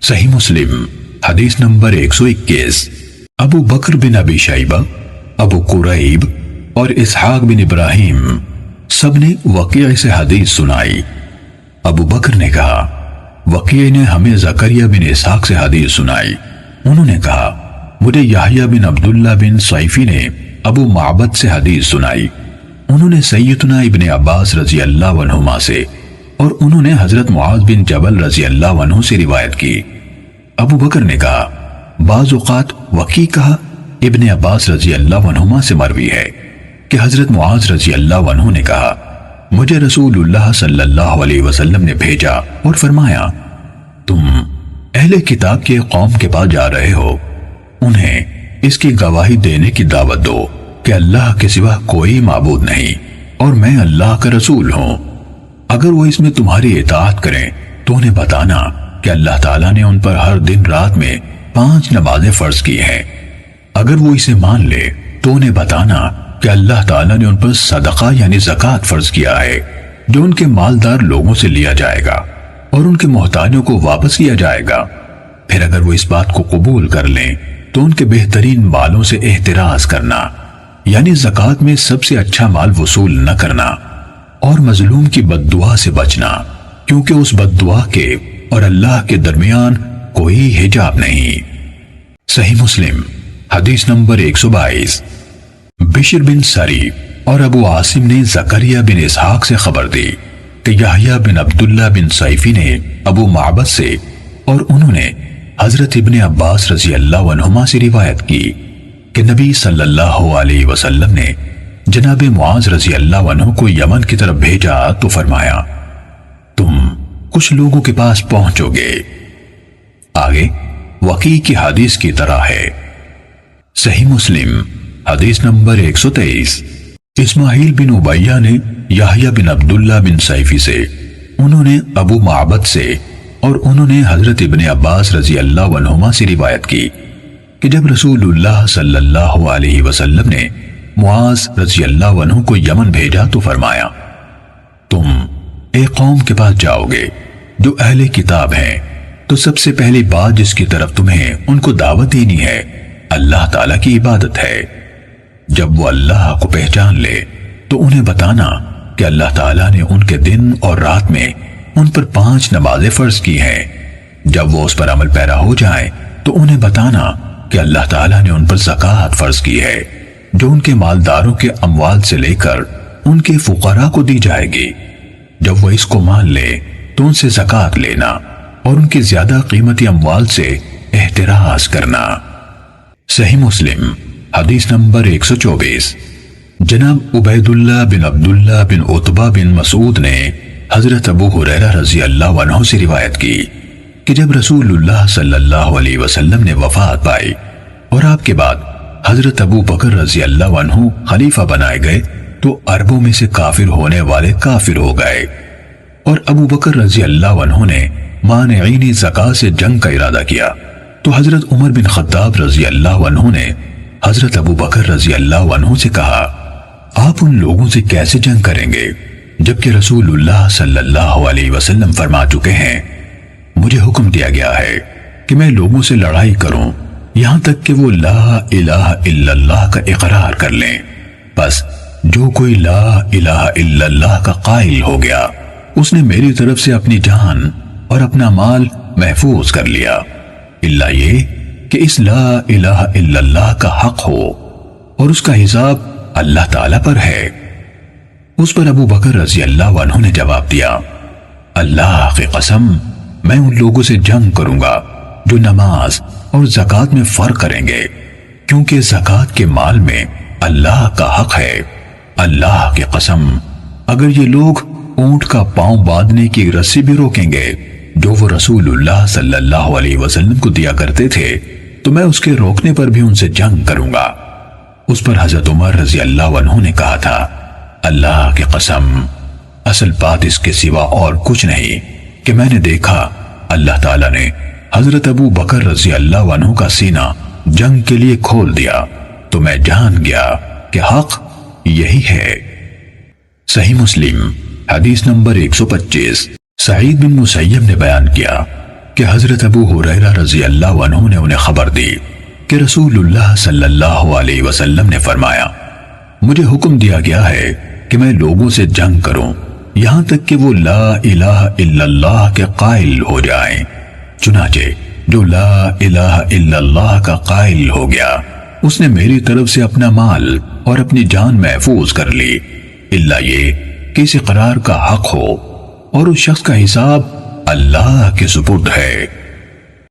صحیح مسلم حدیث نمبر 121۔ ابو بکر بن ابی شیبہ، ابو قریب اور اسحاق بن ابراہیم سب نے وقیع سے حدیث سنائی۔ ابو بکر نے کہا وقیع نے ہمیں زکریا بن اسحاق سے حدیث سنائی۔ انہوں نے کہا مجھے یحییٰ بن عبداللہ بن صیفی نے ابو معبد سے حدیث سنائی۔ انہوں نے سیدنا ابن عباس رضی اللہ عنہما سے اور انہوں نے حضرت معاذ بن جبل رضی اللہ عنہ سے روایت کی۔ ابو بکر نے کہا بعض اوقات وقیع کہا ابن عباس رضی اللہ عنہما سے مروی ہے کہ حضرت معاذ رضی اللہ عنہ نے کہا مجھے رسول اللہ صلی اللہ علیہ وسلم نے بھیجا اور فرمایا تم اہل کتاب کے قوم کے پاس جا رہے ہو، انہیں اس کی گواہی دینے کی دعوت دو کہ اللہ کے سوا کوئی معبود نہیں اور میں اللہ کا رسول ہوں۔ اگر وہ اس میں تمہاری اطاعت کریں تو انہیں بتانا کہ اللہ تعالیٰ نے ان پر ہر دن رات میں 5 نمازیں فرض کی ہیں۔ اگر وہ اسے مان لے تو انہیں بتانا کہ اللہ تعالیٰ نے ان پر صدقہ یعنی زکوٰۃ فرض کیا ہے جو ان کے مالدار لوگوں سے لیا جائے گا اور ان کے محتاجوں کو واپس کیا جائے گا۔ پھر اگر وہ اس بات کو قبول کر لیں تو ان کے بہترین مالوں سے احتراز کرنا یعنی زکوٰۃ میں سب سے اچھا مال وصول نہ کرنا اور مظلوم کی بد دعا سے بچنا، کیونکہ اس بد دعا کے اور اللہ کے درمیان کوئی حجاب نہیں۔ صحیح مسلم حدیث نمبر 122۔ بشر بن سری اور ابو عاصم نے زکریا بن اسحاق سے خبر دی کہ یحییٰ بن عبداللہ بن صیفی نے ابو معبد سے اور انہوں نے حضرت ابن عباس رضی اللہ عنہما سے روایت کی کہ نبی صلی اللہ علیہ وسلم نے جناب معاذ رضی اللہ عنہ کو یمن کی طرف بھیجا تو فرمایا تم کچھ لوگوں کے پاس پہنچو گے۔ آگے وقیع کی حدیث کی طرح ہے۔ صحیح مسلم حدیث نمبر 123۔ اسماعیل بن عبیہ نے یحییٰ بن عبداللہ بن صیفی سے، انہوں نے ابو معبد سے اور انہوں نے حضرت ابن عباس رضی اللہ عنہما سے روایت کی کہ جب رسول اللہ صلی اللہ علیہ وسلم نے معاذ رضی اللہ عنہ کو یمن بھیجا تو فرمایا تم ایک قوم کے پاس جاؤ گے جو اہل کتاب ہیں، تو سب سے پہلی بات جس کی طرف تمہیں ان کو دعوت دینی ہے اللہ تعالیٰ کی عبادت ہے۔ جب وہ اللہ کو پہچان لے تو انہیں بتانا کہ اللہ تعالیٰ نے ان کے دن اور رات میں ان پر 5 نمازیں فرض کی ہیں۔ جب وہ اس پر عمل پیرا ہو جائیں تو انہیں بتانا کہ اللہ تعالیٰ نے ان پر زکوٰۃ فرض کی ہے جو ان کے مالداروں کے اموال سے لے کر ان کے فقراء کو دی جائے گی۔ جب وہ اس کو مان لے تو ان سے زکوٰۃ لینا اور ان کی زیادہ قیمتی اموال سے احتراز کرنا۔ صحیح مسلم حدیث نمبر 124۔ جناب عبید اللہ بن عبداللہ بن عتبہ بن مسعود نے حضرت ابو ہریرہ رضی اللہ عنہ سے روایت کی کہ جب رسول اللہ صلی اللہ علیہ وسلم نے وفات پائی اور آپ کے بعد حضرت ابو بکر رضی اللہ عنہ خلیفہ بنائے گئے تو عربوں میں سے کافر ہونے والے کافر ہو گئے، اور ابو بکر رضی اللہ عنہ نے مانعین زکوٰۃ سے جنگ کا ارادہ کیا تو حضرت عمر بن خطاب رضی اللہ عنہ نے حضرت ابو بکر رضی اللہ عنہ سے کہا آپ ان لوگوں سے کیسے جنگ کریں گے جبکہ رسول اللہ صلی اللہ علیہ وسلم فرما چکے ہیں مجھے حکم دیا گیا ہے کہ میں لوگوں سے لڑائی کروں یہاں تک کہ وہ لا الہ الا اللہ کا اقرار کر لیں، بس جو کوئی لا الہ الا اللہ کا قائل ہو گیا اس نے میری طرف سے اپنی جان اور اپنا مال محفوظ کر لیا، الا یہ کہ اس لا الہ الا اللہ کا حق ہو اور اس کا حساب اللہ تعالیٰ پر ہے۔ اس پر ابو بکر رضی اللہ عنہ نے جواب دیا اللہ کی قسم میں ان لوگوں سے جنگ کروں گا جو نماز اور زکوٰۃ میں فرق کریں گے، کیونکہ زکوٰۃ کے مال میں اللہ کا حق ہے۔ اللہ کی قسم اگر یہ لوگ اونٹ کا پاؤں باندھنے کی رسی بھی روکیں گے جو وہ رسول اللہ صلی اللہ علیہ وسلم کو دیا کرتے تھے تو میں اس کے روکنے پر بھی ان سے جنگ کروں گا۔ اس پر حضرت عمر رضی اللہ عنہ نے کہا تھا اللہ کی قسم اصل بات اس کے سوا اور کچھ نہیں کہ میں نے دیکھا اللہ تعالیٰ نے حضرت ابو بکر رضی اللہ عنہ کا سینہ جنگ کے لیے کھول دیا تو میں جان گیا کہ حق یہی ہے۔ صحیح مسلم حدیث نمبر 125۔ سعید بن مسیب نے بیان کیا کہ حضرت ابو ہریرہ رضی اللہ عنہ نے انہیں خبر دی کہ رسول اللہ صلی اللہ علیہ وسلم نے فرمایا، مجھے حکم دیا گیا ہے کہ میں لوگوں سے جنگ کروں یہاں تک کہ وہ لا الہ الا اللہ کے قائل ہو جائیں۔ چنانچہ جو لا الہ الا اللہ کا قائل ہو گیا اس نے میری طرف سے اپنا مال اور اپنی جان محفوظ کر لی، الا یہ کہ اس اقرار کا حق ہو اور اس شخص کا حساب اللہ کے سپرد ہے۔